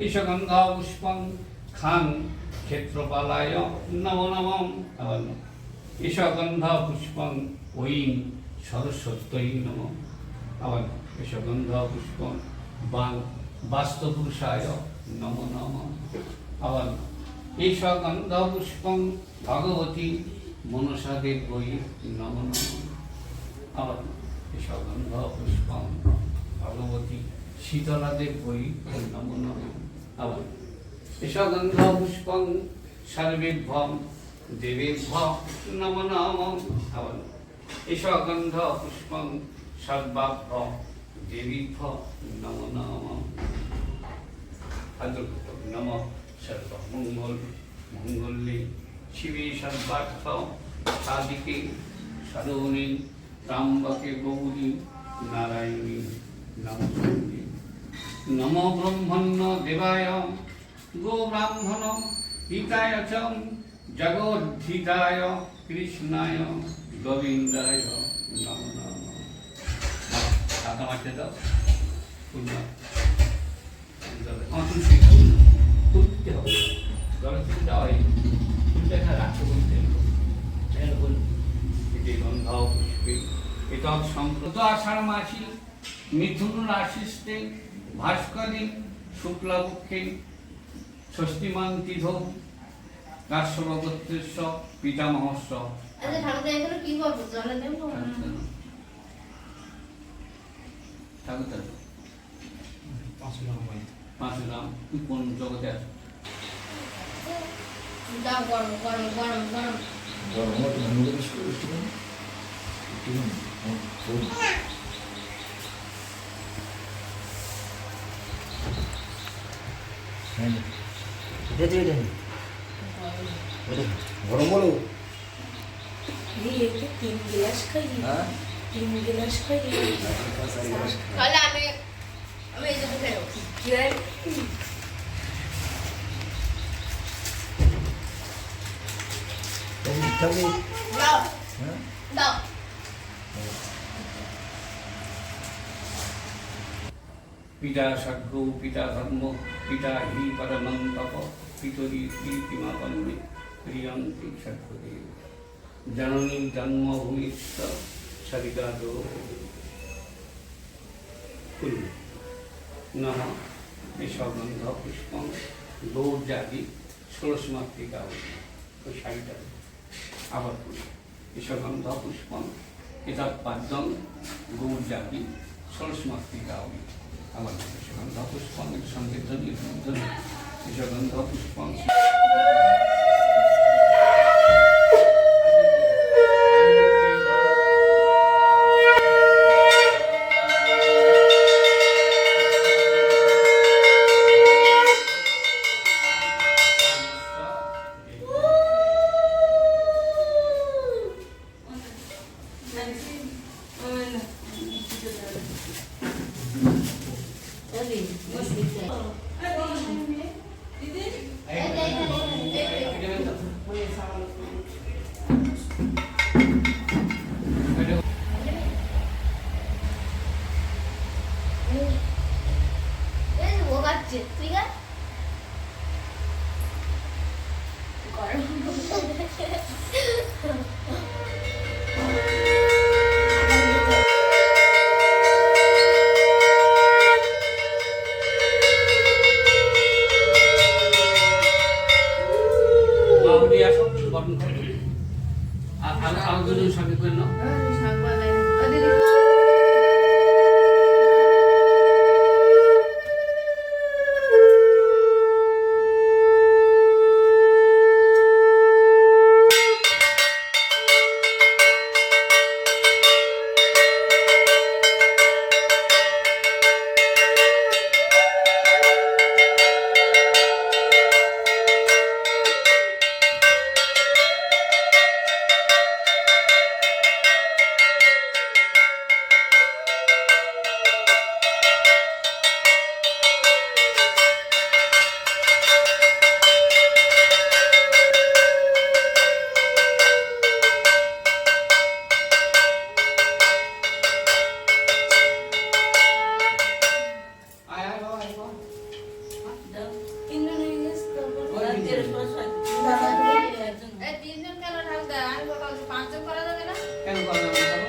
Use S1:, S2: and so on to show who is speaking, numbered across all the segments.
S1: ঈশগন্ধ পুষ্পং খাং ক্ষেত্রপালায় নমো নমঃ। আবার ঈশগন্ধ পুষ্পং ঐং সরস্বত্যৈ নমঃ। আবার ঈশগন্ধ পুষ্পং বাং বাস্তুপুরুষায় নমো নমঃ। আবার ঈশগন্ধ পুষ্পং ভগবতী মনসা দেবৈ নমো নমঃ। আবার ঈশগন্ধ পুষ্পং ভগবতী শীতলা দেবৈ নমো নমঃ। আবার ঈশগন্ধ পুষ্পং সর্বেভ্যং দেবেভ্যো নমো নমঃ। আবার ঈশগন্ধ পুষ্পং সর্বাভ্যং দেবীভ্যো নমো নমঃ। নমঃ সর্বমঙ্গল মঙ্গলে শিবে সর্বার্থ সাধিকে শরণে ত্র্যম্বকে গৌরী নারায়ণী নমস্তুতে। নমো ব্রহ্মণ্য দেবায় গো ব্রাহ্মণ হিতায় চ জগদ্ধিতায় কৃষ্ণায় গোবিন্দায় নমো নমঃ। হাতা মারতে দাও, তুলতে হবে, জলের থেকে দেওয়া হয়, তুলতে রাখতে বলতে গন্ধ পুষ্পে এতৎ সম্প্রত আষাঢ় মাসি মিথুন রাশিস্তে ভাস্করী শুক্লপক্ষে ষষ্ঠীমান তিথ কাশ্যপগোত্রেশ্ব পিতামহস্য। ঠাকুর পাঁচুরাম, তুই কোন জগতে আছো?
S2: গরম গরম গরম গরম
S3: গরম বলো।
S2: 3 গ্লাস খাই, 3 গ্লাস খাই। তাহলে আমি এই যে খাইও দাও দাও।
S1: পিতা সদ্গু পিতা ধর্ম পিতা হি পরমং তপ পিতরি প্রীতিমাপন্নে প্রিয়ন্তি সদ্গুদেব জননী জন্মভূমিশ্চ সরিকাদ কুরু নমঃ। ঈশগন্ধ পুষ্পং গৌরজাতি ষোড়শমাতৃকা। ওই শাড়িটা আবার করি। ঈশগন্ধ পুষ্পং এতৎপাদ্যং গৌরজাতি ষোড়শমাতৃকা। আবার ঈশগন্ধ পুষ্পং এর সঙ্গে ধ্বনি ঈশগন্ধ পুষ্পং সঙ্গে করে নাও।
S2: এই তিনজন কেন ঢাক দেয়? আমি বললাম যে পাঁচজন করা যাবে না?
S3: কেন করা যাবে না?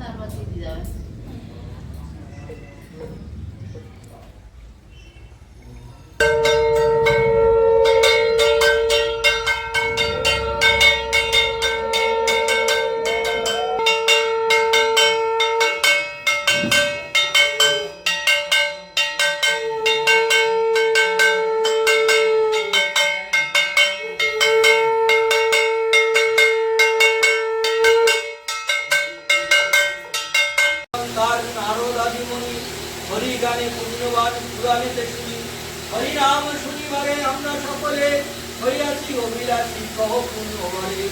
S2: তারপর দিদি যাবে।
S3: হরি গানে পুণ্যবান পুরাণেতে শুনি, হরি নাম শুনিবারে আমরা সকলে হইয়াছি অভিলাষী কহ পুণ্য বলে।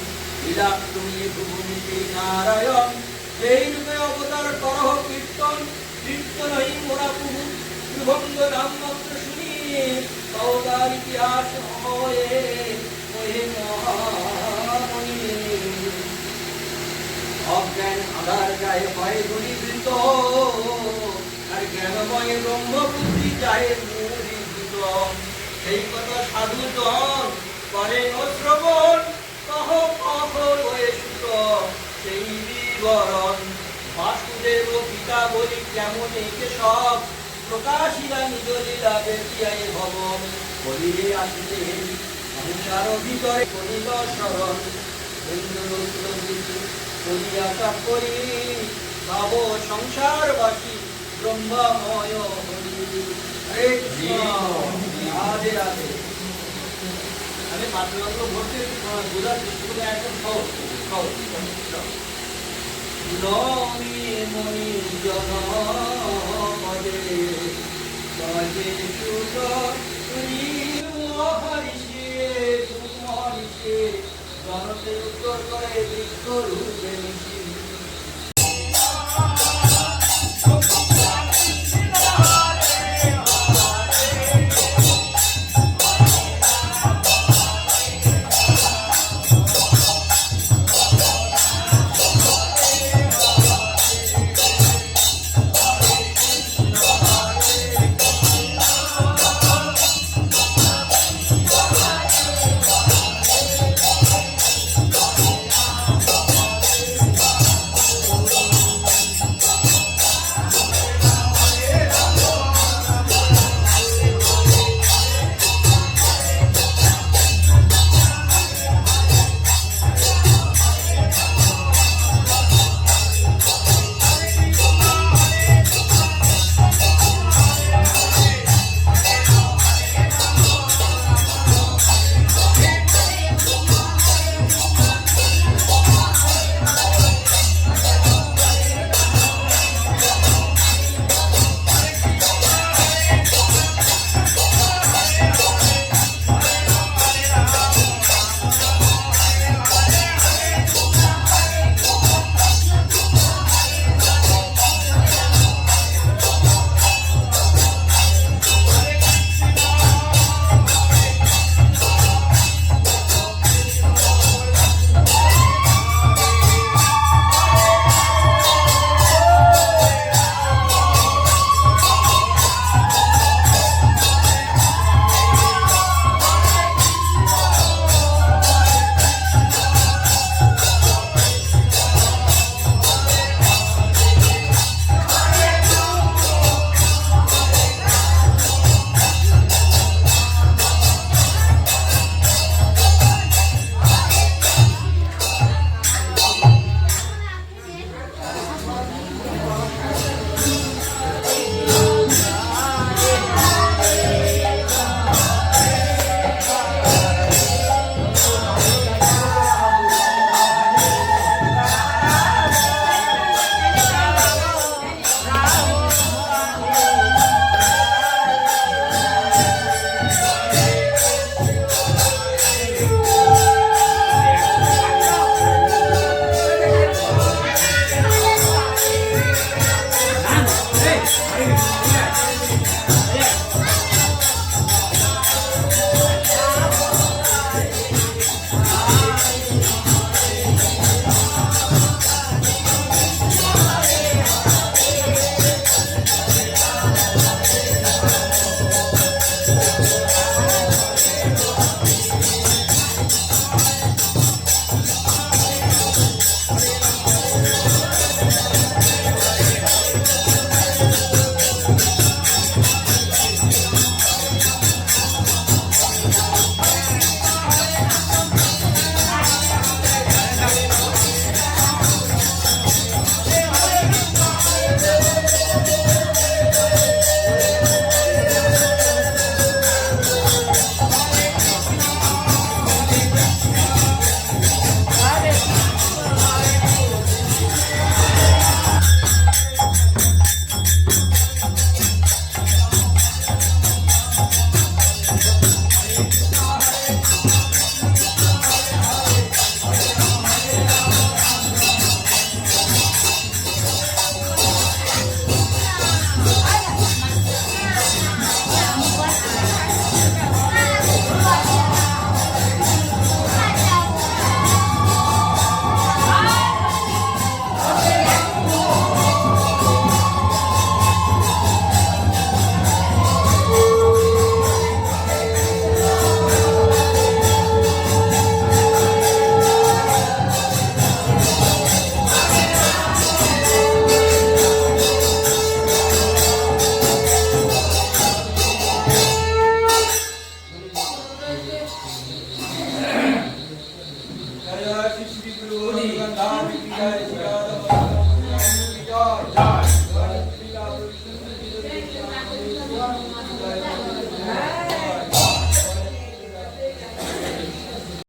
S3: লীলা তুমি ভূমিতে নারায়ণ, যেই রূপে অবতার করহ কীর্তন, কীর্তনই মোরা প্রভু প্রভঙ্গ নাম মাত্র শুনি, অবতার ইতিহাস হয়ে ওহে মহামণি। অজ্ঞান আধার গায়ে হয় গুণীবৃত, আর জ্ঞানময় ব্রহ্মবুদ্ধি যায় মূলীভূত। সেই কথা সাধুজন করেন শ্রবণ, কহ কহ হয়ে সুত সেই বিবরণ। বাসুদেব পিতা বলি কেমন একে সব, প্রকাশিলা নিজ লীলা বেশিয়ায় ভবন। বলিলে আসিতে সংসার ভিতরে করিল শরণ, করিয়া তাপ করি ভাব সংসারবাসী ব্রহ্মময় হরি। হরে কৃষ্ণ, রাধে রাধে। আমি মাতৃগঙ্গ ভর্তি গুজরাট ডিস্ট্রিক্টে একদম সহজ নমি মণি জন পদে বাজে সুত হরিষে হরিষে জনতে উত্তর করে বৃক্ষ রূপে মিশি।
S2: হরে কৃষ্ণ